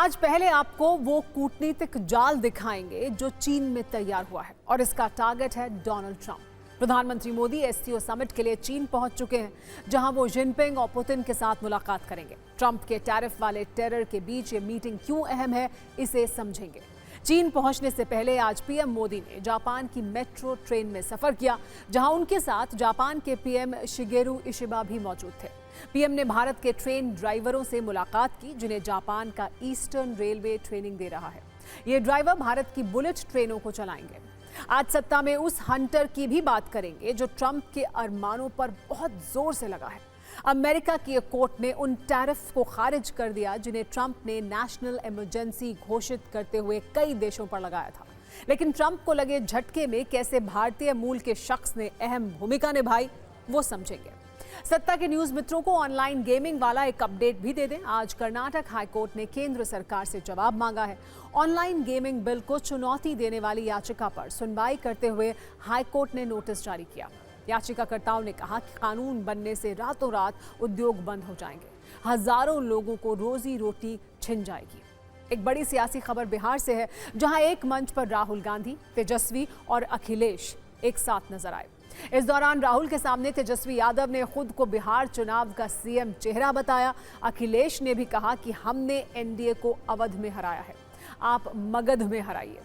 आज पहले आपको वो कूटनीतिक जाल दिखाएंगे जो चीन में तैयार हुआ है और इसका टारगेट है डोनाल्ड ट्रंप। प्रधानमंत्री मोदी एससीओ समिट के लिए चीन पहुंच चुके हैं, जहां वो जिनपिंग और पुतिन के साथ मुलाकात करेंगे। ट्रंप के टैरिफ वाले टेरर के बीच ये मीटिंग क्यों अहम है, इसे समझेंगे। चीन पहुंचने से पहले आज पीएम मोदी ने जापान की मेट्रो ट्रेन में सफर किया, जहां उनके साथ जापान के पीएम शिगेरू इशिबा भी मौजूद थे। पीएम ने भारत के ट्रेन ड्राइवरों से मुलाकात की, जिन्हें जापान का ईस्टर्न रेलवे ट्रेनिंग दे रहा है। ये ड्राइवर भारत की बुलेट ट्रेनों को चलाएंगे। आज सत्ता में उस हंटर की भी बात करेंगे जो ट्रंप के अरमानों पर बहुत जोर से लगा है। अमेरिका की कोर्ट ने उन टैरिफ को खारिज कर दिया जिन्हें ट्रंप ने नेशनल इमरजेंसी घोषित करते हुए कई देशों पर लगाया था। लेकिन ट्रंप को लगे झटके में कैसे भारतीय मूल के शख्स ने अहम भूमिका निभाई, वो समझेंगे। सत्ता के न्यूज मित्रों को ऑनलाइन गेमिंग वाला एक अपडेट भी दे दें। आज कर्नाटक हाईकोर्ट ने केंद्र सरकार से जवाब मांगा है। ऑनलाइन गेमिंग बिल को चुनौती देने वाली याचिका पर सुनवाई करते हुए हाईकोर्ट ने नोटिस जारी किया। याचिकाकर्ताओं ने कहा कि कानून बनने से रातों रात उद्योग बंद हो जाएंगे, हजारों लोगों को रोजी रोटी छिन जाएगी। एक बड़ी सियासी खबर बिहार से है, जहां एक मंच पर राहुल गांधी, तेजस्वी और अखिलेश एक साथ नजर आए। इस दौरान राहुल के सामने तेजस्वी यादव ने खुद को बिहार चुनाव का सीएम चेहरा बताया। अखिलेश ने भी कहा कि हमने एनडीए को अवध में हराया है, आप मगध में हराइए।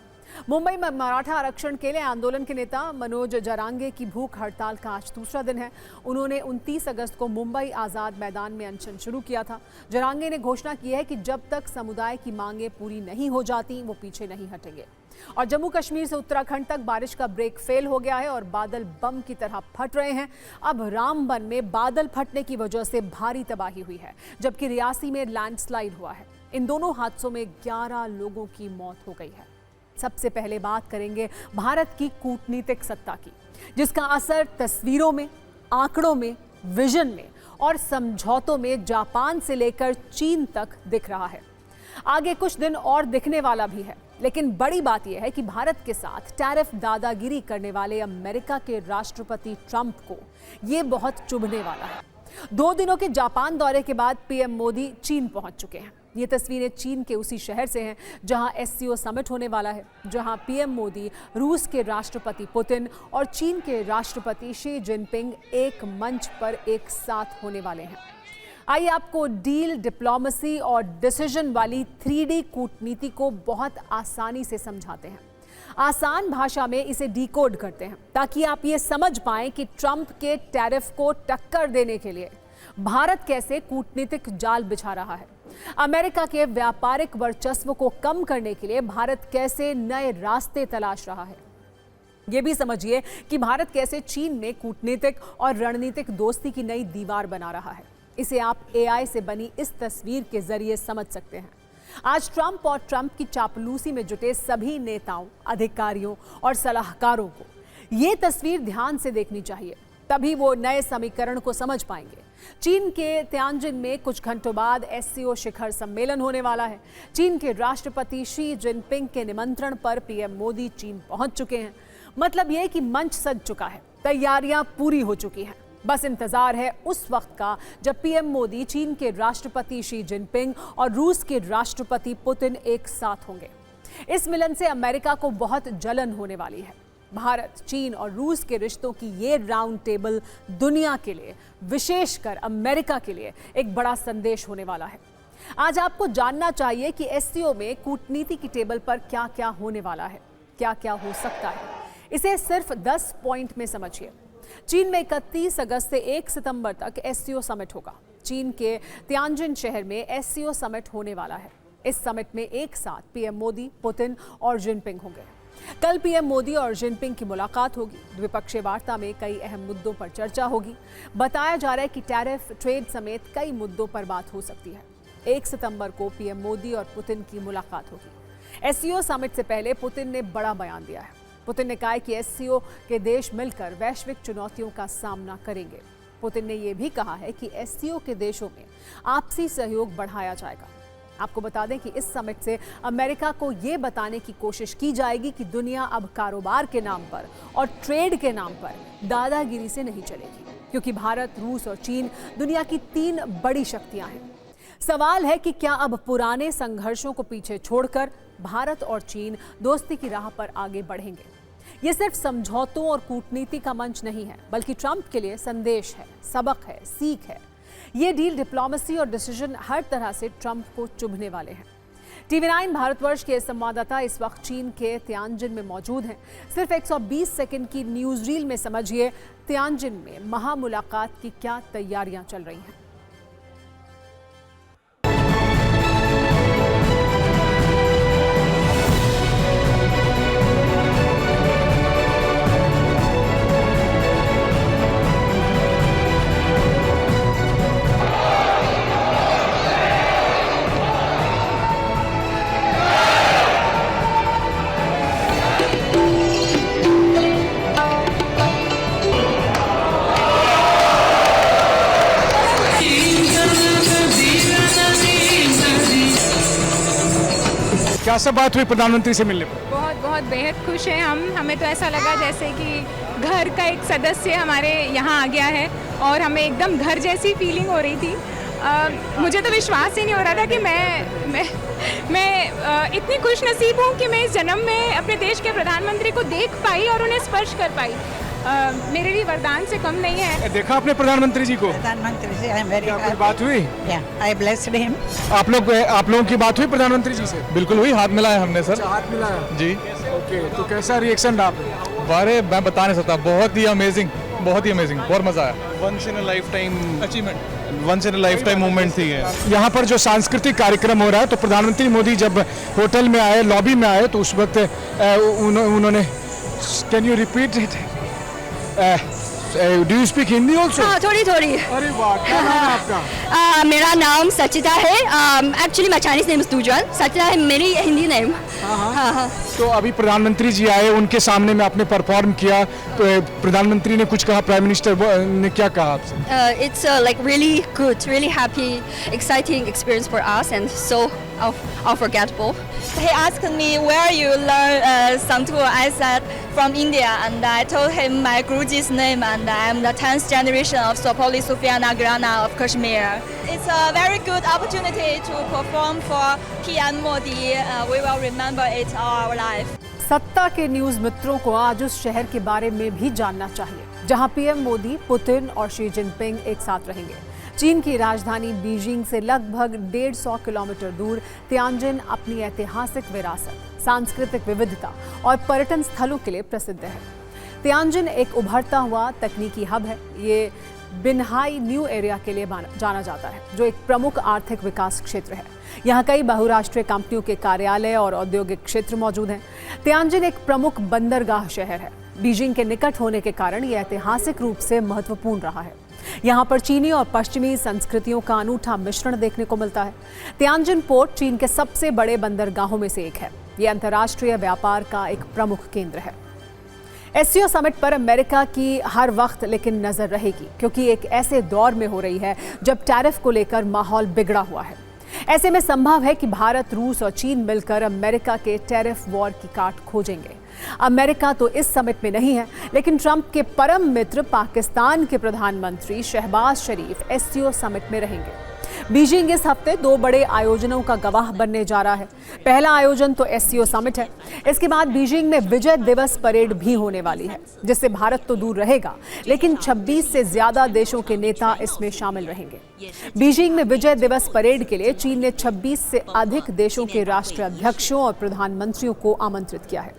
मुंबई में मराठा आरक्षण के लिए आंदोलन के नेता मनोज जरांगे की भूख हड़ताल का आज दूसरा दिन है। उन्होंने 29 अगस्त को मुंबई आजाद मैदान में अनशन शुरू किया था। जरांगे ने घोषणा की है कि जब तक समुदाय की मांगें पूरी नहीं हो जाती, वो पीछे नहीं हटेंगे। और जम्मू कश्मीर से उत्तराखंड तक बारिश का ब्रेक फेल हो गया है और बादल बम की तरह फट रहे हैं। अब रामबन में बादल फटने की वजह से भारी तबाही हुई है, जबकि रियासी में लैंडस्लाइड हुआ है। इन दोनों हादसों में 11 लोगों की मौत हो गई है। सबसे पहले बात करेंगे भारत की कूटनीतिक सत्ता की, जिसका असर तस्वीरों में, आंकड़ों में, विजन में और समझौतों में जापान से लेकर चीन तक दिख रहा है। आगे कुछ दिन और दिखने वाला भी है। लेकिन बड़ी बात यह है कि भारत के साथ टैरिफ दादागिरी करने वाले अमेरिका के राष्ट्रपति ट्रंप को यह बहुत चुभने वाला है। 2 दिनों के जापान दौरे के बाद पीएम मोदी चीन पहुंच चुके हैं। ये तस्वीरें चीन के उसी शहर से हैं जहां एससीओ समिट होने वाला है, जहां पीएम मोदी, रूस के राष्ट्रपति पुतिन और चीन के राष्ट्रपति शी जिनपिंग एक मंच पर एक साथ होने वाले हैं। आइए आपको डील, डिप्लोमेसी और डिसीजन वाली 3D कूटनीति को बहुत आसानी से समझाते हैं। आसान भाषा में इसे डिकोड करते हैं ताकि आप ये समझ पाएं कि ट्रंप के टैरिफ को टक्कर देने के लिए भारत कैसे कूटनीतिक जाल बिछा रहा है। अमेरिका के व्यापारिक वर्चस्व को कम करने के लिए भारत कैसे नए रास्ते तलाश रहा है। ये भी समझिए कि भारत कैसे चीन में कूटनीतिक और रणनीतिक दोस्ती की नई दीवार बना रहा है। इसे आप एआई से बनी इस तस्वीर के जरिए समझ सकते हैं। आज ट्रंप और ट्रंप की चापलूसी में जुटे सभी नेताओं, अधिकारियों और सलाहकारों को ये तस्वीर ध्यान से देखनी चाहिए, तभी वो नए समीकरण को समझ पाएंगे। चीन के तियानजिन में कुछ घंटों बाद एससीओ शिखर सम्मेलन होने वाला है। चीन के राष्ट्रपति शी जिनपिंग के निमंत्रण पर पीएम मोदी चीन पहुंच चुके हैं। मतलब यह कि मंच सज चुका है, तैयारियां पूरी हो चुकी हैं। बस इंतजार है उस वक्त का जब पीएम मोदी, चीन के राष्ट्रपति शी जिनपिंग और रूस के राष्ट्रपति पुतिन एक साथ होंगे। इस मिलन से अमेरिका को बहुत जलन होने वाली है। भारत, चीन और रूस के रिश्तों की ये राउंड टेबल दुनिया के लिए, विशेषकर अमेरिका के लिए एक बड़ा संदेश होने वाला है। आज आपको जानना चाहिए कि एससीओ में कूटनीति की टेबल पर क्या क्या होने वाला है, क्या क्या हो सकता है। इसे सिर्फ 10 पॉइंट में समझिए। चीन में 31 अगस्त से 1 सितंबर तक एससीओ समिट होगा। चीन के तियानजिन शहर में एससीओ समिट होने वाला है। इस समिट में एक साथ पीएम मोदी, पुतिन और जिनपिंग होंगे। कल पीएम मोदी और जिनपिंग की मुलाकात होगी। द्विपक्षीय वार्ता में कई अहम मुद्दों पर चर्चा होगी। बताया जा रहा है कि टैरिफ, ट्रेड समेत कई मुद्दों पर बात हो सकती है। 1 सितंबर को पीएम मोदी और पुतिन की मुलाकात होगी। एससीओ समिट से पहले पुतिन ने बड़ा बयान दिया है। पुतिन ने कहा है कि एससीओ के देश मिलकर वैश्विक चुनौतियों का सामना करेंगे। पुतिन ने यह भी कहा है कि एससीओ के देशों में आपसी सहयोग बढ़ाया जाएगा। आपको बता दें कि इस समिट से अमेरिका को यह बताने की कोशिश की जाएगी कि दुनिया अब कारोबार के नाम पर और ट्रेड के नाम पर दादागिरी से नहीं चलेगी, क्योंकि भारत, रूस और चीन दुनिया की 3 बड़ी शक्तियां हैं। सवाल है कि क्या अब पुराने संघर्षों को पीछे छोड़कर भारत और चीन दोस्ती की राह पर आगे बढ़ेंगे? ये सिर्फ समझौतों और कूटनीति का मंच नहीं है, बल्कि ट्रंप के लिए संदेश है, सबक है, सीख है। ये डील, डिप्लोमेसी और डिसीजन हर तरह से ट्रंप को चुभने वाले हैं। TV9 भारतवर्ष के संवाददाता इस वक्त चीन के तियानजिन में मौजूद हैं। सिर्फ 120 सेकंड की न्यूज रील में समझिए तियानजिन में महामुलाकात की क्या तैयारियां चल रही हैं। क्या सब बात हुई प्रधानमंत्री से मिलने पर? बहुत बहुत बेहद खुश हैं हम। हमें तो ऐसा लगा जैसे कि घर का एक सदस्य हमारे यहाँ आ गया है और हमें एकदम घर जैसी फीलिंग हो रही थी। मुझे तो विश्वास ही नहीं हो रहा था कि मैं इतनी खुश नसीब हूँ कि मैं इस जन्म में अपने देश के प्रधानमंत्री को देख पाई और उन्हें स्पर्श कर पाई। मेरे लिए वरदान से कम नहीं है। देखा आपने प्रधानमंत्री जी को? प्रधानमंत्री से आई एम वेरी आपकी बात हुई? आई ब्लेस्ड हिम। आप लोगों की बात हुई प्रधानमंत्री जी से? बिल्कुल हुई, हाथ मिलाया हमने सर। हाथ मिलाया जी। ओके, तो कैसा रिएक्शन रहा आपका? बारे मैं बता नहीं सकता, बहुत ही अमेजिंग, बहुत मजा आया। Once in a lifetime achievement, once in a lifetime moment थी ये। यहाँ पर जो सांस्कृतिक कार्यक्रम हो रहा है, तो प्रधानमंत्री मोदी जब होटल में आए, लॉबी में आए, तो उस वक्त उन्होंने, can you repeat it? Do you speak Hindi also? हाँ, थोड़ी। अरे वाह, क्या नाम है आपका? मेरा नाम सचिता है। Actually my Chinese name is Dujuan. Sachita है मेरी हिंदी नेम। हाँ। तो अभी प्रधानमंत्री जी आए, उनके सामने में आपने परफॉर्म किया, तो प्रधानमंत्री ने कुछ कहा, प्राइम मिनिस्टर ने क्या कहा आपसे? It's like really good, really happy, exciting experience for us and so unforgettable. He asked me where you learn Sangtu. I said from India, and I told him my Guruji's name, and I am the 10th generation of Sopoli Sufiana Grana of Kashmir. It's a very good opportunity to perform for PM Modi. We will remember it all our life. सत्ता के news मित्रों को आज उस शहर के बारे में भी जानना चाहिए जहां पीएम मोदी, पुतिन और शी जिनपिंग एक साथ रहेंगे। चीन की राजधानी बीजिंग से लगभग 150 किलोमीटर दूर तियानजिन अपनी ऐतिहासिक विरासत, सांस्कृतिक विविधता और पर्यटन स्थलों के लिए प्रसिद्ध है। तियानजिन एक उभरता हुआ तकनीकी हब है। ये बिनहाई न्यू एरिया के लिए जाना जाता है, जो एक प्रमुख आर्थिक विकास क्षेत्र है। यहाँ कई बहुराष्ट्रीय कंपनियों के कार्यालय और औद्योगिक क्षेत्र मौजूद हैं। तियानजिन एक प्रमुख बंदरगाह शहर है। बीजिंग के निकट होने के कारण यह ऐतिहासिक रूप से महत्वपूर्ण रहा है। यहाँ पर चीनी और पश्चिमी संस्कृतियों का अनूठा मिश्रण देखने को मिलता है। तियानजिन पोर्ट चीन के सबसे बड़े बंदरगाहों में से एक है। ये अंतर्राष्ट्रीय व्यापार का एक प्रमुख केंद्र है। SCO समिट पर अमेरिका की हर वक्त लेकिन नजर रहेगी, क्योंकि एक ऐसे दौर में हो रही है जब टैरिफ को लेकर माहौल बिगड़ा हुआ है। ऐसे में संभव है कि भारत, रूस और चीन मिलकर अमेरिका के टैरिफ वॉर की काट खोजेंगे। अमेरिका तो इस समिट में नहीं है, लेकिन ट्रंप के परम मित्र पाकिस्तान के प्रधानमंत्री शहबाज शरीफ SCO समिट में रहेंगे। बीजिंग इस हफ्ते 2 बड़े आयोजनों का गवाह बनने जा रहा है। पहला आयोजन तो SCO समिट है। इसके बाद बीजिंग में विजय दिवस परेड भी होने वाली है, जिससे भारत तो दूर रहेगा, लेकिन 26 से ज्यादा देशों के नेता इसमें शामिल रहेंगे। बीजिंग में विजय दिवस परेड के लिए चीन ने 26 से अधिक देशों के राष्ट्राध्यक्षों और प्रधानमंत्रियों को आमंत्रित किया है।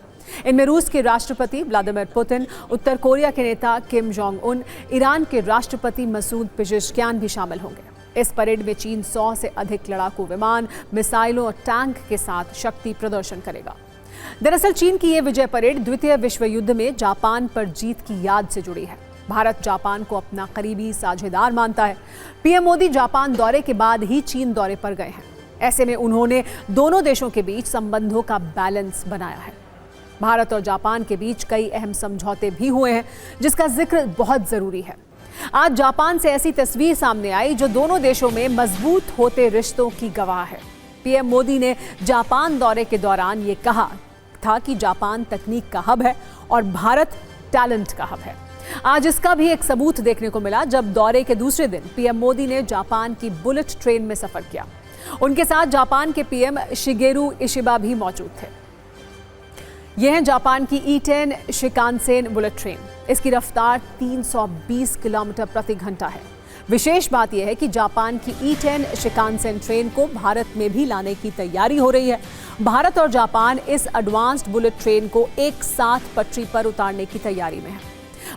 इनमें रूस के राष्ट्रपति व्लादिमीर पुतिन, उत्तर कोरिया के नेता किम जोंग उन, ईरान के राष्ट्रपति मसूद पेजेश्कियान भी शामिल होंगे। इस परेड में चीन 100 से अधिक लड़ाकू विमान, मिसाइलों और टैंक के साथ शक्ति प्रदर्शन करेगा। दरअसल चीन की यह विजय परेड द्वितीय विश्व युद्ध में जापान पर जीत की याद से जुड़ी है। भारत जापान को अपना करीबी साझेदार मानता है। पीएम मोदी जापान दौरे के बाद ही चीन दौरे पर गए हैं। ऐसे में उन्होंने दोनों देशों के बीच संबंधों का बैलेंस बनाया है। भारत और जापान के बीच कई अहम समझौते भी हुए हैं, जिसका जिक्र बहुत जरूरी है। आज जापान से ऐसी तस्वीर सामने आई जो दोनों देशों में मजबूत होते रिश्तों की गवाह है। पीएम मोदी ने जापान दौरे के दौरान ये कहा था कि जापान तकनीक का हब है और भारत टैलेंट का हब है। आज इसका भी एक सबूत देखने को मिला जब दौरे के दूसरे दिन पीएम मोदी ने जापान की बुलेट ट्रेन में सफर किया। उनके साथ जापान के पीएम शिगेरू इशिबा भी मौजूद थे। यह है जापान की E10 शिकानसेन बुलेट ट्रेन। इसकी रफ्तार 320 किलोमीटर प्रति घंटा है। विशेष बात यह है कि जापान की E10 शिकानसेन ट्रेन को भारत में भी लाने की तैयारी हो रही है। भारत और जापान इस एडवांस्ड बुलेट ट्रेन को एक साथ पटरी पर उतारने की तैयारी में है।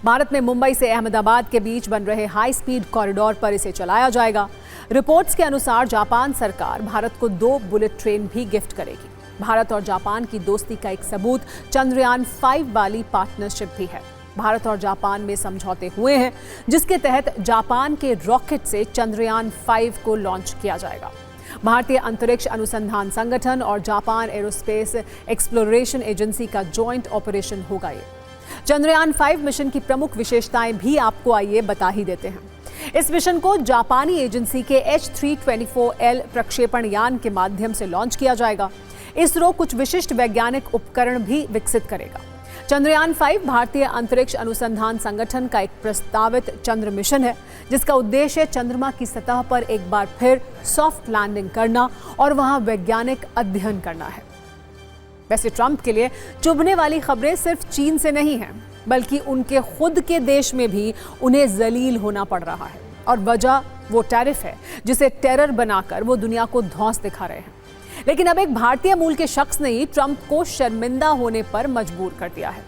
भारत में मुंबई से अहमदाबाद के बीच बन रहे हाई स्पीड कॉरिडोर पर इसे चलाया जाएगा। रिपोर्ट्स के अनुसार जापान सरकार भारत को 2 बुलेट ट्रेन भी गिफ्ट करेगी। भारत और जापान की दोस्ती का एक सबूत चंद्रयान 5 वाली पार्टनरशिप भी है। भारत और जापान में समझौते हुए हैं जिसके तहत जापान के रॉकेट से चंद्रयान 5 को लॉन्च किया जाएगा। भारतीय अंतरिक्ष अनुसंधान संगठन और जापान एरोस्पेस एक्सप्लोरेशन एजेंसी का जॉइंट ऑपरेशन होगा। ये चंद्रयान 5 मिशन की प्रमुख विशेषताएं भी आपको आइए बता ही देते हैं। इस मिशन को जापानी एजेंसी के H324L प्रक्षेपण यान के माध्यम से लॉन्च किया जाएगा। इसरो कुछ विशिष्ट वैज्ञानिक उपकरण भी विकसित करेगा। चंद्रयान 5 भारतीय अंतरिक्ष अनुसंधान संगठन का एक प्रस्तावित चंद्र मिशन है जिसका उद्देश्य चंद्रमा की सतह पर एक बार फिर सॉफ्ट लैंडिंग करना और वहां वैज्ञानिक अध्ययन करना है। वैसे ट्रंप के लिए चुभने वाली खबरें सिर्फ चीन से नहीं हैं, बल्कि उनके खुद के देश में भी उन्हें जलील होना पड़ रहा है और वजह वो टैरिफ है जिसे टेरर बनाकर वो दुनिया को धौंस दिखा रहे हैं। लेकिन अब एक भारतीय मूल के शख्स ने ही ट्रंप को शर्मिंदा होने पर मजबूर कर दिया है।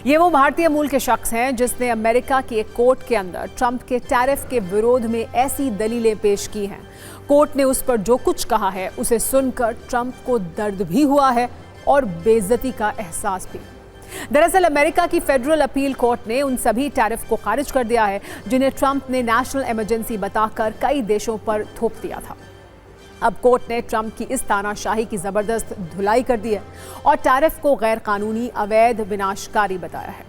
ये वो भारतीय मूल के शख्स हैं जिसने अमेरिका की एक कोर्ट के अंदर ट्रंप के टैरिफ के विरोध में ऐसी दलीलें पेश की हैं। कोर्ट ने उस पर जो कुछ कहा है उसे सुनकर ट्रंप को दर्द भी हुआ है और बेइज्जती का एहसास भी। दरअसल अमेरिका की फेडरल अपील कोर्ट ने उन सभी टैरिफ को खारिज कर दिया है जिन्हें ट्रंप ने नेशनल इमरजेंसी बताकर कई देशों पर थोप दिया था। अब कोर्ट ने ट्रंप की इस तानाशाही की जबरदस्त धुलाई कर दी है और टैरिफ को गैर कानूनी, अवैध, विनाशकारी बताया है।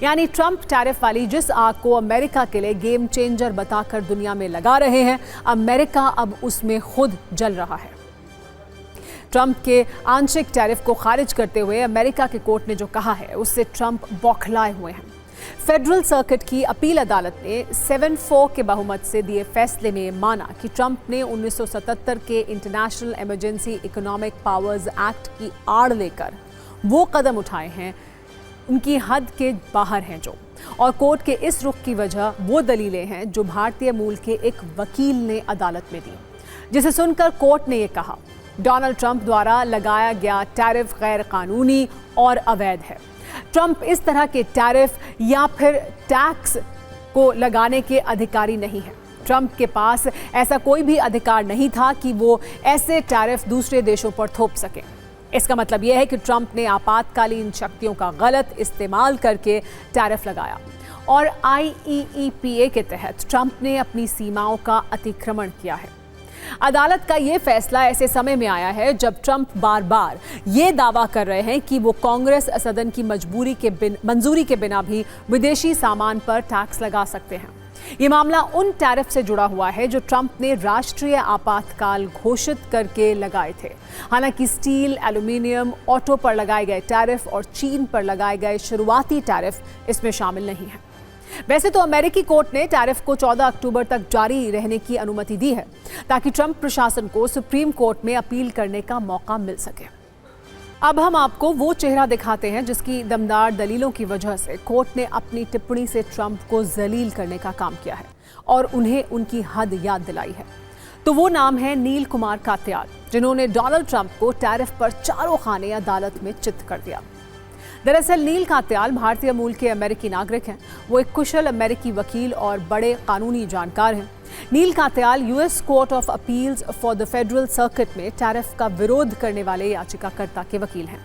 यानी ट्रंप टैरिफ वाली जिस आग को अमेरिका के लिए गेम चेंजर बताकर दुनिया में लगा रहे हैं, अमेरिका अब उसमें खुद जल रहा है। ट्रंप के आंशिक टैरिफ को खारिज करते हुए अमेरिका के कोर्ट ने जो कहा है उससे ट्रंप बौखलाए हुए हैं। फेडरल सर्किट की अपील अदालत ने 7-4 के बहुमत से दिए फैसले में माना कि ट्रंप ने 1977 के international emergency economic powers act की आड़ लेकर वो कदम उठाए हैं उनकी हद के बाहर हैं जो, और कोर्ट के इस रुख की वजह वो दलीलें हैं जो भारतीय मूल के एक वकील ने अदालत में दी, जिसे सुनकर कोर्ट ने ये कहा डोनाल्ड ट्रंप द्वारा लगाया गया टैरिफ गैर कानूनी और अवैध है। ट्रंप इस तरह के टैरिफ या फिर टैक्स को लगाने के अधिकारी नहीं है। ट्रंप के पास ऐसा कोई भी अधिकार नहीं था कि वो ऐसे टैरिफ दूसरे देशों पर थोप सके। इसका मतलब यह है कि ट्रंप ने आपातकालीन शक्तियों का गलत इस्तेमाल करके टैरिफ लगाया और IEEPA के तहत ट्रंप ने अपनी सीमाओं का अतिक्रमण किया है। अदालत का ये फैसला ऐसे समय में आया है जब ट्रंप बार बार ये दावा कर रहे हैं कि वो कांग्रेस सदन की मंजूरी के बिना भी विदेशी सामान पर टैक्स लगा सकते हैं। ये मामला उन टैरिफ से जुड़ा हुआ है जो ट्रंप ने राष्ट्रीय आपातकाल घोषित करके लगाए थे। हालांकि स्टील, एल्यूमिनियम, ऑटो पर लगाए गए टैरिफ और चीन पर लगाए गए शुरुआती टैरिफ इसमें शामिल नहीं है। वैसे तो अमेरिकी कोर्ट ने टैरिफ को 14 अक्टूबर तक जारी रहने की अनुमति दी है ताकि ट्रंप प्रशासन को सुप्रीम कोर्ट में अपील करने का मौका मिल सके। अब हम आपको वो चेहरा दिखाते हैं जिसकी दमदार दलीलों की वजह से कोर्ट ने अपनी टिप्पणी से ट्रंप को जलील करने का काम किया है और उन्हें उनकी हद याद दिलाई है। तो वो नाम है नील कुमार कात्याल, जिन्होंने डोनाल्ड ट्रंप को टैरिफ पर चारों खाने अदालत में चित कर दिया। दरअसल नील कात्याल भारतीय मूल के अमेरिकी नागरिक हैं। वो एक कुशल अमेरिकी वकील और बड़े कानूनी जानकार हैं। Neal Katyal US court of appeals for the federal circuit में टैरिफ का विरोध करने वाले याचिकाकर्ता के वकील हैं।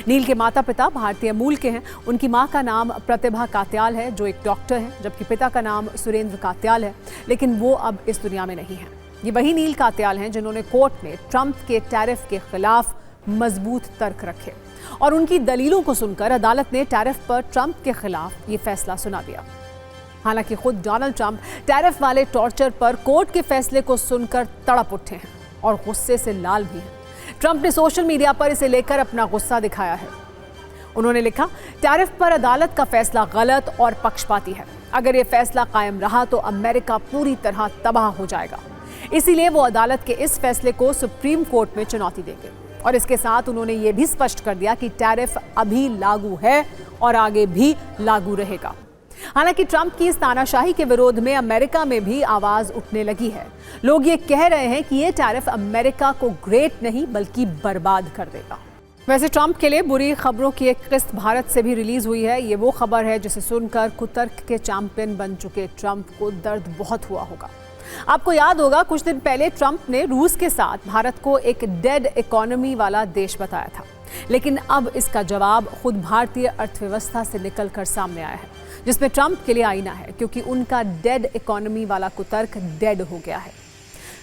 नील के माता पिता भारतीय मूल के हैं। उनकी मां का नाम प्रतिभा कात्याल है जो एक डॉक्टर है, जबकि पिता का नाम सुरेंद्र कात्याल है, लेकिन वो अब इस दुनिया में नहीं है। ये वही नील कात्याल हैं जिन्होंने कोर्ट में ट्रंप के टैरिफ के खिलाफ मजबूत तर्क रखे और उनकी दलीलों को सुनकर अदालत ने टैरिफ पर ट्रंप के खिलाफ ये फैसला सुना दिया। हालांकि खुद डोनाल्ड ट्रंप टैरिफ वाले टॉर्चर पर कोर्ट के फैसले को सुनकर तड़प उठे हैं और गुस्से से लाल भी हैं। ट्रंप ने सोशल मीडिया पर इसे लेकर अपना गुस्सा दिखाया है। उन्होंने लिखा, टैरिफ पर अदालत का फैसला गलत और पक्षपाती है। अगर ये फैसला कायम रहा तो अमेरिका पूरी तरह तबाह हो जाएगा। इसीलिए वो अदालत के इस फैसले को सुप्रीम कोर्ट में चुनौती देंगे। और इसके साथ उन्होंने ये भी स्पष्ट कर दिया कि टैरिफ अभी लागू है और आगे भी लागू रहेगा। हालांकि ट्रंप की इस तानाशाही के विरोध में अमेरिका में भी आवाज उठने लगी है। लोग ये कह रहे हैं कि ये टैरिफ अमेरिका को ग्रेट नहीं बल्कि बर्बाद कर देगा। वैसे ट्रंप के लिए बुरी खबरों की एक किस्त भारत से भी रिलीज हुई है। ये वो खबर है जिसे सुनकर कुतर्क के चैंपियन बन चुके ट्रंप को दर्द बहुत हुआ होगा। आपको याद होगा कुछ दिन पहले ट्रंप ने रूस के साथ भारत को एक डेड इकोनॉमी वाला देश बताया था, लेकिन अब इसका जवाब खुद भारतीय अर्थव्यवस्था से निकलकर सामने आया है, जिसमें ट्रंप के लिए आईना है, क्योंकि उनका डेड इकोनॉमी वाला कुतर्क डेड हो गया है।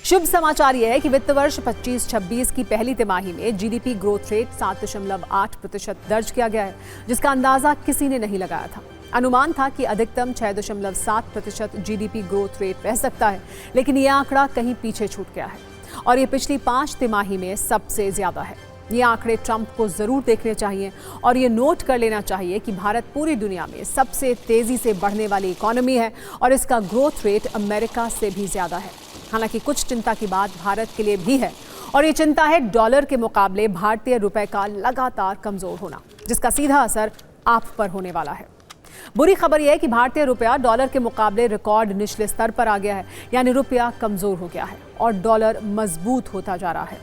शुभ समाचार यह है कि वित्त वर्ष 25-26 की पहली तिमाही में जीडीपी ग्रोथ रेट 7.8% दर्ज किया गया है, जिसका अंदाजा किसी ने नहीं लगाया था। अनुमान था कि अधिकतम 6.7% जीडीपी ग्रोथ रेट रह सकता है, लेकिन यह आंकड़ा कहीं पीछे छूट गया है और ये पिछली 5 तिमाही में सबसे ज्यादा है। ये आंकड़े ट्रंप को जरूर देखने चाहिए और ये नोट कर लेना चाहिए कि भारत पूरी दुनिया में सबसे तेजी से बढ़ने वाली इकोनॉमी है और इसका ग्रोथ रेट अमेरिका से भी ज्यादा है। हालांकि कुछ चिंता की बात भारत के लिए भी है और ये चिंता है डॉलर के मुकाबले भारतीय रुपए का लगातार कमजोर होना, जिसका सीधा असर आप पर होने वाला है। बुरी खबर यह है कि भारतीय रुपया डॉलर के मुकाबले रिकॉर्ड निचले स्तर पर आ गया है, यानी रुपया कमजोर हो गया है और डॉलर मजबूत होता जा रहा है।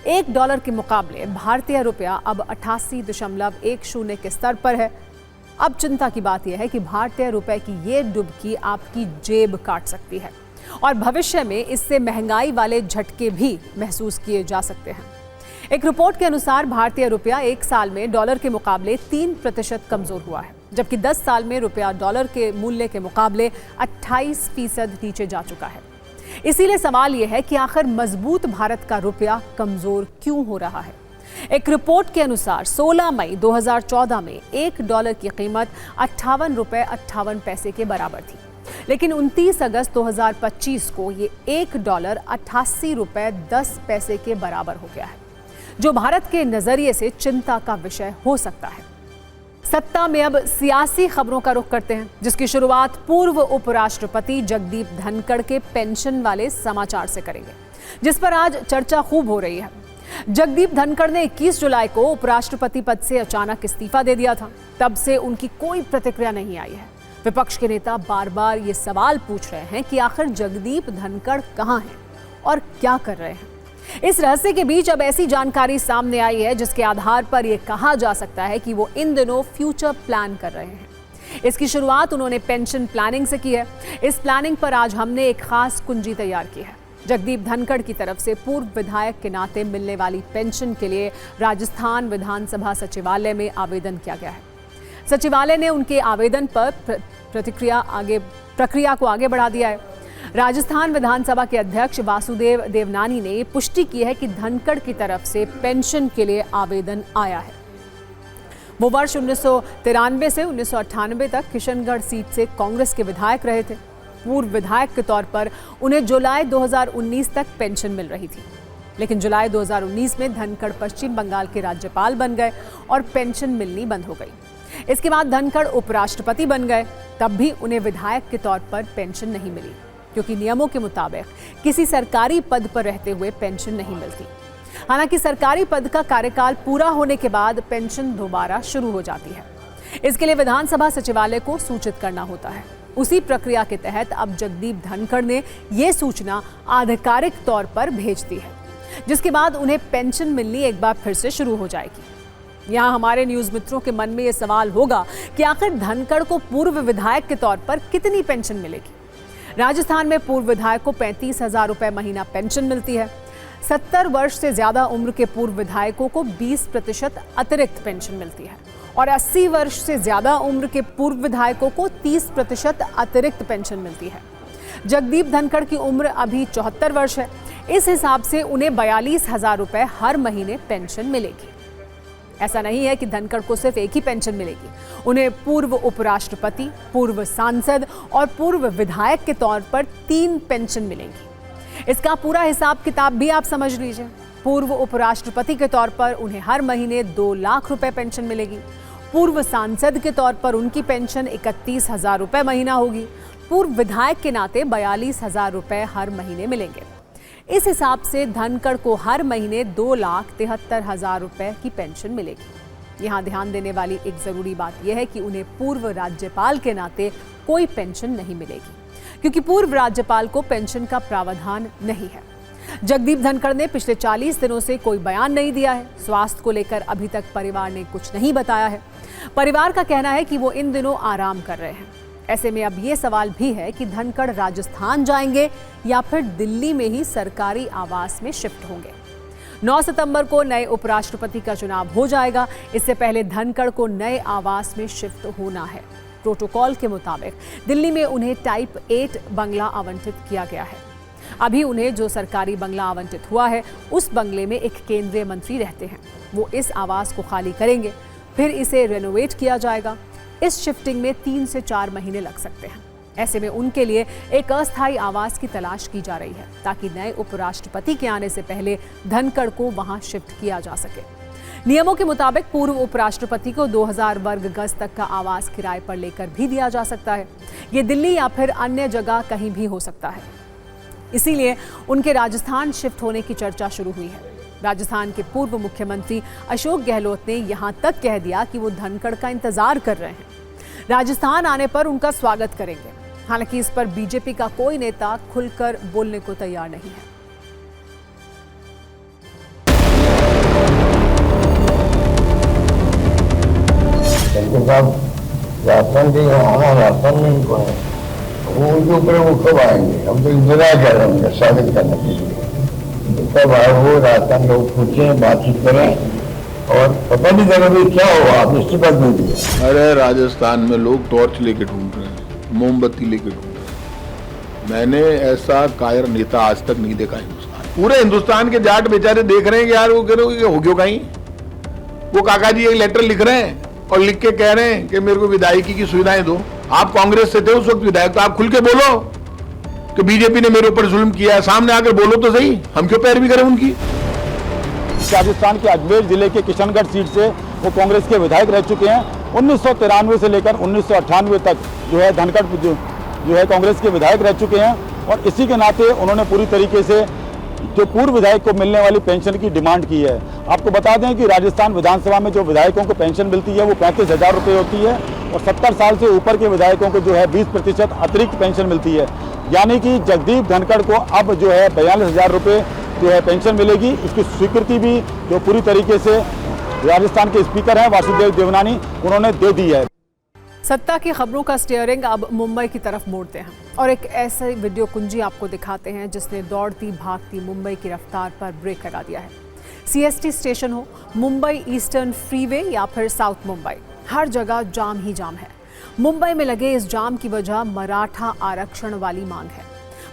$1 के मुकाबले भारतीय रुपया अब 88.10 के स्तर पर है। अब चिंता की बात यह है कि भारतीय रुपए की ये डुबकी आपकी जेब काट सकती है और भविष्य में इससे महंगाई वाले झटके भी महसूस किए जा सकते हैं। एक रिपोर्ट के अनुसार भारतीय रुपया 1 साल में डॉलर के मुकाबले 3% कमजोर हुआ है, जबकि 10 साल में रुपया डॉलर के मूल्य के मुकाबले 28% नीचे जा चुका है। इसीलिए सवाल यह है कि आखिर मजबूत भारत का रुपया कमजोर क्यों हो रहा है। एक रिपोर्ट के अनुसार 16 मई 2014 में $1 की कीमत 58 रुपए 58 पैसे के बराबर थी, लेकिन 29 अगस्त 2025 को ये $1 88 रुपए 10 पैसे के बराबर हो गया है, जो भारत के नजरिए से चिंता का विषय हो सकता है। सत्ता में अब सियासी खबरों का रुख करते हैं, जिसकी शुरुआत पूर्व उपराष्ट्रपति जगदीप धनखड़ के पेंशन वाले समाचार से करेंगे, जिस पर आज चर्चा खूब हो रही है। जगदीप धनखड़ ने 21 जुलाई को उपराष्ट्रपति पद से अचानक इस्तीफा दे दिया था। तब से उनकी कोई प्रतिक्रिया नहीं आई है। विपक्ष के नेता बार बार ये सवाल पूछ रहे हैं कि आखिर जगदीप धनखड़ कहाँ हैं और क्या कर रहे हैं। इस रहस्य के बीच अब ऐसी जानकारी सामने आई है जिसके आधार पर यह कहा जा सकता है कि वो इन दिनों फ्यूचर प्लान कर रहे हैं। इसकी शुरुआत उन्होंने पेंशन प्लानिंग से की है। इस प्लानिंग पर आज हमने एक खास कुंजी तैयार की है। जगदीप धनखड़ की तरफ से पूर्व विधायक के नाते मिलने वाली पेंशन के लिए राजस्थान विधानसभा सचिवालय में आवेदन किया गया है। सचिवालय ने उनके आवेदन पर प्रक्रिया को आगे बढ़ा दिया है। राजस्थान विधानसभा के अध्यक्ष वासुदेव देवनानी ने पुष्टि की है कि धनखड़ की तरफ से पेंशन के लिए आवेदन आया है। वो वर्ष 1993 से 1998 तक किशनगढ़ सीट से कांग्रेस के विधायक रहे थे। पूर्व विधायक के तौर पर उन्हें जुलाई 2019 तक पेंशन मिल रही थी, लेकिन जुलाई 2019 में धनखड़ पश्चिम बंगाल के राज्यपाल बन गए और पेंशन मिलनी बंद हो गई। इसके बाद धनखड़ उपराष्ट्रपति बन गए, तब भी उन्हें विधायक के तौर पर पेंशन नहीं मिली, क्योंकि नियमों के मुताबिक किसी सरकारी पद पर रहते हुए पेंशन नहीं मिलती। हालांकि सरकारी पद का कार्यकाल पूरा होने के बाद पेंशन दोबारा शुरू हो जाती है। इसके लिए विधानसभा सचिवालय को सूचित करना होता है। उसी प्रक्रिया के तहत अब जगदीप धनखड़ ने ये सूचना आधिकारिक तौर पर भेज दी है, जिसके बाद उन्हें पेंशन मिलनी एक बार फिर से शुरू हो जाएगी। यहाँ हमारे न्यूज मित्रों के मन में ये सवाल होगा कि आखिर धनखड़ को पूर्व विधायक के तौर पर कितनी पेंशन मिलेगी। राजस्थान में पूर्व विधायक को 35,000 रुपए महीना पेंशन मिलती है। 70 वर्ष से ज्यादा उम्र के पूर्व विधायकों को 20% अतिरिक्त पेंशन मिलती है और 80 वर्ष से ज्यादा उम्र के पूर्व विधायकों को 30% अतिरिक्त पेंशन मिलती है। जगदीप धनखड़ की उम्र अभी 74 वर्ष है। इस हिसाब से उन्हें 42,000 रुपए हर महीने पेंशन मिलेगी। ऐसा नहीं है कि धनखड़ को सिर्फ एक ही पेंशन मिलेगी, उन्हें पूर्व उपराष्ट्रपति, पूर्व सांसद और पूर्व विधायक के तौर पर 3 पेंशन मिलेंगी। इसका पूरा हिसाब किताब भी आप समझ लीजिए। पूर्व उपराष्ट्रपति के तौर पर उन्हें हर महीने 2 लाख रुपए पेंशन मिलेगी। पूर्व सांसद के तौर पर उनकी पेंशन 31,000 रुपए महीना होगी। पूर्व विधायक के नाते 42,000 रुपए हर महीने मिलेंगे। इस हिसाब से धनखड़ को हर महीने 2,73,000 रुपए की पेंशन मिलेगी। यहाँ ध्यान देने वाली एक जरूरी बात यह है कि उन्हें पूर्व राज्यपाल के नाते कोई पेंशन नहीं मिलेगी, क्योंकि पूर्व राज्यपाल को पेंशन का प्रावधान नहीं है। जगदीप धनखड़ ने पिछले 40 दिनों से कोई बयान नहीं दिया है। स्वास्थ्य को लेकर अभी तक परिवार ने कुछ नहीं बताया है। परिवार का कहना है कि वो इन दिनों आराम कर रहे हैं। ऐसे में अब ये सवाल भी है कि धनखड़ राजस्थान जाएंगे या फिर दिल्ली में ही सरकारी आवास में शिफ्ट होंगे। 9 सितंबर को नए उपराष्ट्रपति का चुनाव हो जाएगा। इससे पहले धनखड़ को नए आवास में शिफ्ट होना है। प्रोटोकॉल के मुताबिक दिल्ली में उन्हें टाइप 8 बंगला आवंटित किया गया है। अभी उन्हें जो सरकारी बंगला आवंटित हुआ है, उस बंगले में एक केंद्रीय मंत्री रहते हैं। वो इस आवास को खाली करेंगे, फिर इसे रेनोवेट किया जाएगा। इस शिफ्टिंग में 3 से 4 महीने लग सकते हैं। ऐसे में उनके लिए एक अस्थायी आवास की तलाश की जा रही है, ताकि नए उपराष्ट्रपति के आने से पहले धनखड़ को वहां शिफ्ट किया जा सके। नियमों के मुताबिक पूर्व उपराष्ट्रपति को 2000 वर्ग गज तक का आवास किराए पर लेकर भी दिया जा सकता है। ये दिल्ली या फिर अन्य जगह कहीं भी हो सकता है। इसीलिए उनके राजस्थान शिफ्ट होने की चर्चा शुरू हुई है। राजस्थान के पूर्व मुख्यमंत्री अशोक गहलोत ने यहां तक कह दिया कि वो धनखड़ का इंतजार कर रहे हैं, राजस्थान आने पर उनका स्वागत करेंगे। हालांकि इस पर बीजेपी का कोई नेता खुलकर बोलने को तैयार नहीं है। राजस्थान के राजस्थान में वो उनके ऊपर वो कब आएंगे? हम तो इंतजार कर रहे हैं उनका स्वागत करने के लिए। कब आए वो राजस्थान लोग पूछें, बातचीत करें और पता नहीं चला भी क्या हुआ, आप इस्तीफा दे दिया। अरे राजस्थान में लोग टॉर्च लेके ढूंढ रहे हैं, मोमबत्ती लेके ढूंढ रहे हैं। मैंने ऐसा कायर नेता आज तक नहीं देखा हिंदुस्तान। पूरे हिंदुस्तान के जाट बेचारे देख रहे हैं कि यार वो कह रहे हो क्यों कहीं। वो काका जी एक लेटर लिख रहे हैं और लिख के कह रहे हैं कि मेरे को विधायकी की सुविधाएं दो। आप कांग्रेस से थे उस वक्त विधायक, तो आप खुल के बोलो कि बीजेपी ने मेरे ऊपर जुल्म किया है। सामने आकर बोलो तो सही, हम क्यों पैरवी करें उनकी। राजस्थान के अजमेर जिले के किशनगढ़ सीट से वो कांग्रेस के विधायक रह चुके हैं। 1993 से लेकर 1998 तक जो है धनखड़ जो है कांग्रेस के विधायक रह चुके हैं और इसी के नाते उन्होंने पूरी तरीके से जो पूर्व विधायक को मिलने वाली पेंशन की डिमांड की है। आपको बता दें कि राजस्थान विधानसभा में जो विधायकों को पेंशन मिलती है वो 35,000 रुपये होती है और 70 साल से ऊपर के विधायकों को जो है 20% अतिरिक्त पेंशन मिलती है। यानी कि जगदीप धनखड़ को अब जो है 42,000 रुपये जो है पेंशन मिलेगी। इसकी स्वीकृति भी जो पूरी तरीके से राजस्थान के स्पीकर हैं वासुदेव देवनानी उन्होंने दे दी है। सत्ता की खबरों का स्टीयरिंग अब मुंबई की तरफ मोड़ते हैं और एक ऐसे वीडियो कुंजी आपको दिखाते हैं जिसने दौड़ती भागती मुंबई की रफ्तार पर ब्रेक लगा दिया है। सीएसटी स्टेशन हो, मुंबई ईस्टर्न फ्रीवे या फिर साउथ मुंबई, हर जगह जाम ही जाम है। मुंबई में लगे इस जाम की वजह मराठा आरक्षण वाली मांग है।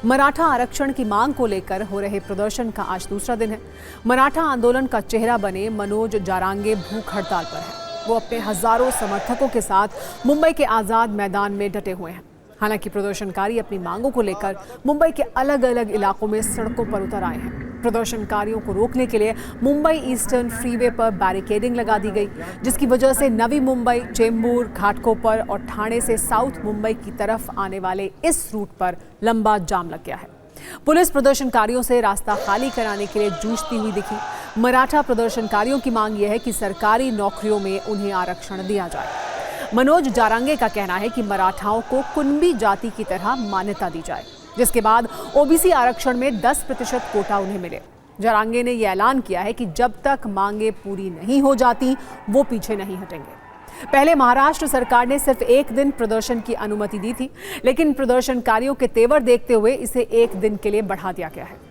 मराठा आरक्षण की मांग को लेकर हो रहे प्रदर्शन का आज दूसरा दिन है। मराठा आंदोलन का चेहरा बने मनोज जारांगे भूख हड़ताल पर हैं। वो अपने हजारों समर्थकों के साथ मुंबई के आज़ाद मैदान में डटे हुए हैं। हालांकि प्रदर्शनकारी अपनी मांगों को लेकर मुंबई के अलग अलग इलाकों में सड़कों पर उतर आए हैं। प्रदर्शनकारियों को रोकने के लिए मुंबई ईस्टर्न फ्रीवे पर बैरिकेडिंग लगा दी गई, जिसकी वजह से नवी मुंबई, चेंबूर, घाटकोपर और ठाणे से साउथ मुंबई की तरफ आने वाले इस रूट पर लंबा जाम लग गया है। पुलिस प्रदर्शनकारियों से रास्ता खाली कराने के लिए जूझती हुई दिखी। मराठा प्रदर्शनकारियों की मांग यह है कि सरकारी नौकरियों में उन्हें आरक्षण दिया जाए। मनोज जारांगे का कहना है कि मराठाओं को कुणबी जाति की तरह मान्यता दी जाए, जिसके बाद ओबीसी आरक्षण में 10% कोटा उन्हें मिले। जारांगे ने यह ऐलान किया है कि जब तक मांगे पूरी नहीं हो जाती वो पीछे नहीं हटेंगे। पहले महाराष्ट्र सरकार ने सिर्फ 1 दिन प्रदर्शन की अनुमति दी थी, लेकिन प्रदर्शनकारियों के तेवर देखते हुए इसे 1 दिन के लिए बढ़ा दिया गया है।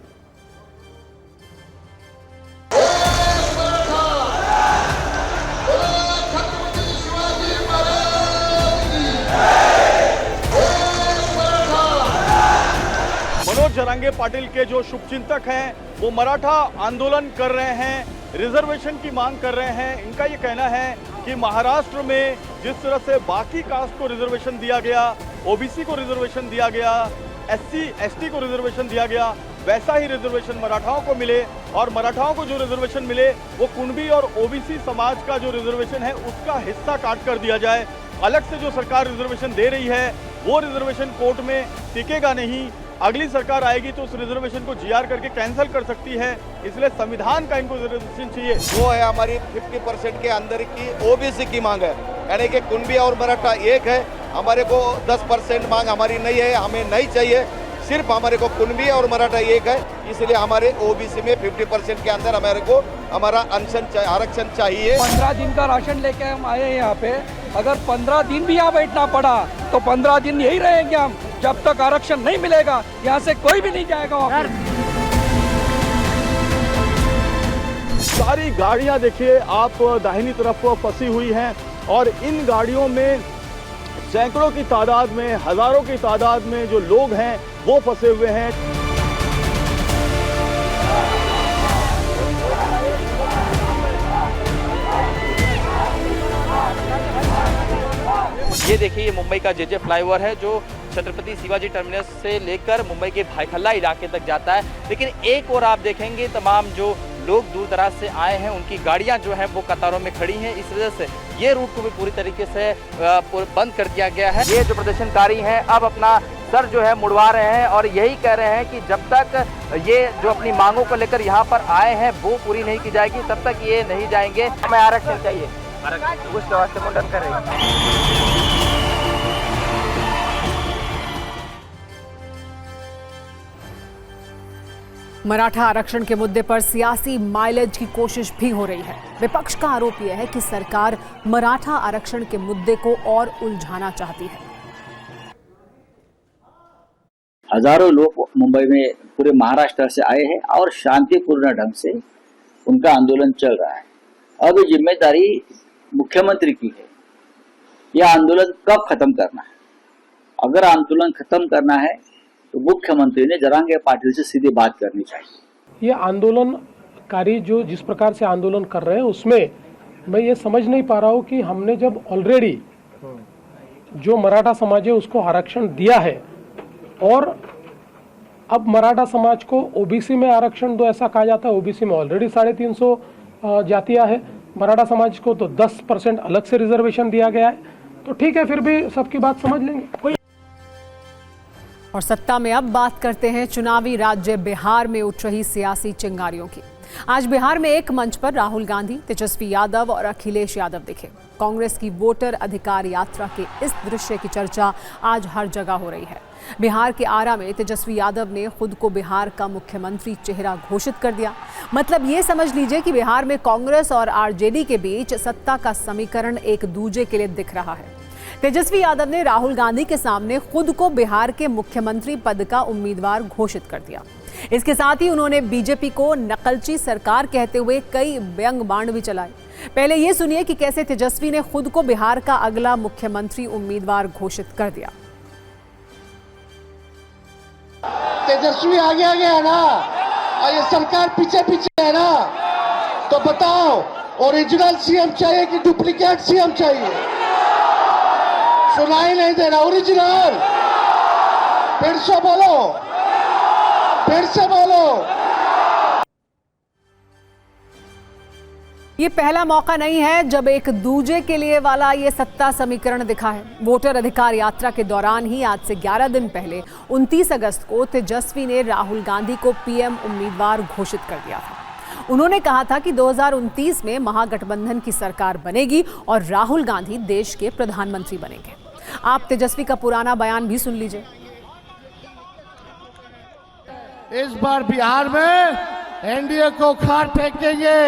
मनोज जारांगे पाटिल के जो शुभचिंतक हैं वो मराठा आंदोलन कर रहे हैं, रिजर्वेशन की मांग कर रहे हैं। इनका ये कहना है कि महाराष्ट्र में जिस तरह से बाकी कास्ट को रिजर्वेशन दिया गया, ओबीसी को रिजर्वेशन दिया गया, एससी एसटी को रिजर्वेशन दिया गया, वैसा ही रिजर्वेशन मराठाओं को मिले, और मराठाओं को जो रिजर्वेशन मिले वो कुणबी और ओबीसी समाज का जो रिजर्वेशन है उसका हिस्सा काट कर दिया जाए। अलग से जो सरकार रिजर्वेशन दे रही है वो रिजर्वेशन कोर्ट में टिकेगा नहीं। अगली सरकार आएगी तो उस रिजर्वेशन को जीआर करके कैंसिल कर सकती है, इसलिए संविधान का इनको रिजर्वेशन चाहिए। वो है हमारी 50% के अंदर की ओबीसी की मांग है, यानी कि कुणबी और मराठा एक है। हमारे को 10% मांग हमारी नहीं है, हमें नहीं चाहिए, सिर्फ हमारे को कुणबी और मराठा एक है, इसलिए हमारे ओबीसी में 50% के अंदर हमारे को हमारा आरक्षण चाहिए। 15 दिन का राशन लेके हम आए हैं यहाँ पे, अगर 15 दिन भी यहाँ बैठना पड़ा तो 15 दिन यही रहेंगे हम, जब तक आरक्षण नहीं मिलेगा यहाँ से कोई भी नहीं जाएगा वापस। सारी गाड़ियाँ देखिए आप दाहिनी तरफ फंसी हुई हैं, और इन गाड़ियों में सैकड़ों की तादाद में, हजारों की तादाद में जो लोग हैं वो फंसे हुए हैं। ये देखिए, ये मुंबई का जेजे फ्लाईओवर है जो छत्रपति शिवाजी टर्मिनस से लेकर मुंबई के भाईखल्ला इलाके तक जाता है। लेकिन एक और आप देखेंगे, तमाम जो लोग दूर दराज से आए हैं उनकी गाड़ियां जो हैं वो कतारों में खड़ी हैं। इस वजह से ये रूट को भी पूरी तरीके से बंद कर दिया गया है। ये जो प्रदर्शनकारी हैं अब अपना सर जो है मुड़वा रहे हैं और यही कह रहे हैं कि जब तक ये जो अपनी मांगों को लेकर यहाँ पर आए हैं वो पूरी नहीं की जाएगी तब तक ये नहीं जाएंगे। हमें आरक्षण चाहिए, कुछ मुंडन कर रही है। मराठा आरक्षण के मुद्दे पर सियासी माइलेज की कोशिश भी हो रही है। विपक्ष का आरोप यह है कि सरकार मराठा आरक्षण के मुद्दे को और उलझाना चाहती है। हजारों लोग मुंबई में पूरे महाराष्ट्र से आए हैं और शांतिपूर्ण ढंग से उनका आंदोलन चल रहा है। अब जिम्मेदारी मुख्यमंत्री की है, यह आंदोलन कब खत्म करना है। अगर आंदोलन खत्म करना है तो मुख्यमंत्री ने जरांगे पाटिल से सीधी बात करनी चाहिए। ये आंदोलनकारी जो जिस प्रकार से आंदोलन कर रहे हैं उसमें मैं ये समझ नहीं पा रहा हूँ कि हमने जब ऑलरेडी जो मराठा समाज है उसको आरक्षण दिया है और अब मराठा समाज को ओबीसी में आरक्षण दो, ऐसा कहा जाता है। ओबीसी में ऑलरेडी 350 जातियां है, मराठा समाज को तो 10% अलग से रिजर्वेशन दिया गया है। तो ठीक है, फिर भी सबकी बात समझ लेंगे। और सत्ता में अब बात करते हैं चुनावी राज्य बिहार में उठ रही सियासी चिंगारियों की। आज बिहार में एक मंच पर राहुल गांधी, तेजस्वी यादव और अखिलेश यादव दिखे। कांग्रेस की वोटर अधिकार यात्रा के इस दृश्य की चर्चा आज हर जगह हो रही है। बिहार के आरा में तेजस्वी यादव ने खुद को बिहार का मुख्यमंत्री चेहरा घोषित कर दिया। मतलब ये समझ लीजिए कि बिहार में कांग्रेस और आरजेडी के बीच सत्ता का समीकरण एक दूजे के लिए दिख रहा है। तेजस्वी यादव ने राहुल गांधी के सामने खुद को बिहार के मुख्यमंत्री पद का उम्मीदवार घोषित कर दिया। इसके साथ ही उन्होंने बीजेपी को नकलची सरकार कहते हुए कई व्यंग बाण भी चलाए। पहले ये सुनिए कि कैसे तेजस्वी ने खुद को बिहार का अगला मुख्यमंत्री उम्मीदवार घोषित कर दिया। तेजस्वी आगे है ना और ये सरकार पीछे पीछे है ना, तो बताओ ओरिजिनल सीएम चाहिए कि डुप्लीकेट सीएम चाहिए? सुनाई नहीं दे रहा। ओरिजिनल, फिर से बोलो, फिर से बोलो। ये पहला मौका नहीं है जब एक दूजे के लिए वाला ये सत्ता समीकरण दिखा है। वोटर अधिकार यात्रा के दौरान ही आज से 11 दिन पहले 29 अगस्त को तेजस्वी ने राहुल गांधी को पीएम उम्मीदवार घोषित कर दिया था। उन्होंने कहा था कि 2029 में महागठबंधन की सरकार बनेगी और राहुल गांधी देश के प्रधानमंत्री बनेंगे। आप तेजस्वी का पुराना बयान भी सुन लीजिए। इस बार बिहार में एनडीए को उखाड़ फेंकेंगे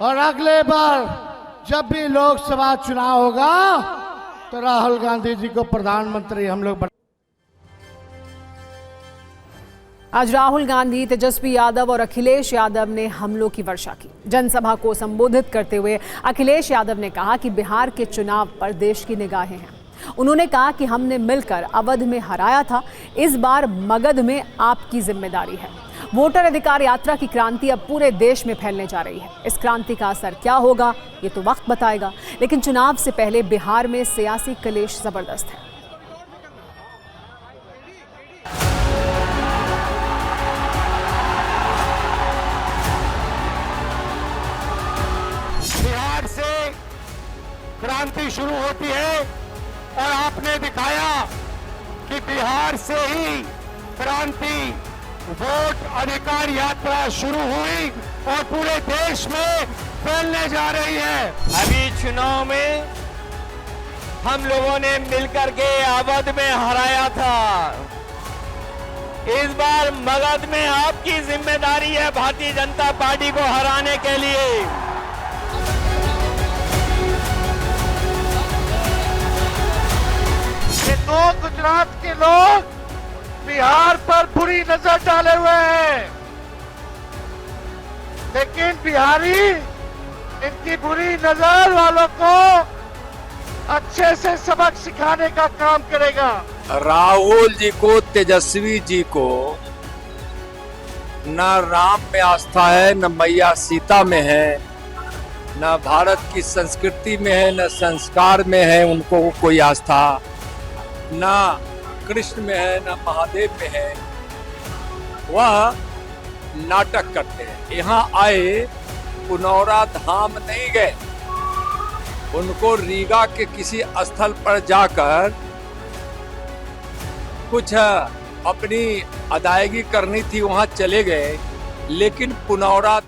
और अगले बार जब भी लोकसभा चुनाव होगा तो राहुल गांधी जी को प्रधानमंत्री हम लोग। आज राहुल गांधी, तेजस्वी यादव और अखिलेश यादव ने हमलों की वर्षा की। जनसभा को संबोधित करते हुए अखिलेश यादव ने कहा कि बिहार के चुनाव पर देश की निगाहें हैं। उन्होंने कहा कि हमने मिलकर अवध में हराया था, इस बार मगध में आपकी जिम्मेदारी है। वोटर अधिकार यात्रा की क्रांति अब पूरे देश में फैलने जा रही है। इस क्रांति का असर क्या होगा ये तो वक्त बताएगा, लेकिन चुनाव से पहले बिहार में सियासी कलेश जबरदस्त है। क्रांति शुरू होती है और आपने दिखाया कि बिहार से ही क्रांति वोट अधिकार यात्रा शुरू हुई और पूरे देश में फैलने जा रही है। अभी चुनाव में हम लोगों ने मिलकर के अवध में हराया था। इस बार मगध में आपकी जिम्मेदारी है भारतीय जनता पार्टी को हराने के लिए। ये दो गुजरात के लोग बिहार पर बुरी नजर डाले हुए हैं, लेकिन बिहारी इनकी बुरी नजर वालों को अच्छे से सबक सिखाने का काम करेगा। राहुल जी को, तेजस्वी जी को न राम में आस्था है, न मैया सीता में है, न भारत की संस्कृति में है, न संस्कार में है उनको कोई आस्था, न कृष्ण में है, न महादेव में है। वह नाटक करते हैं। यहाँ आए, पुनौरा धाम नहीं गए, उनको रीगा के किसी स्थल पर जाकर कुछ अपनी अदायगी करनी थी, वहां चले गए, लेकिन पुनौरा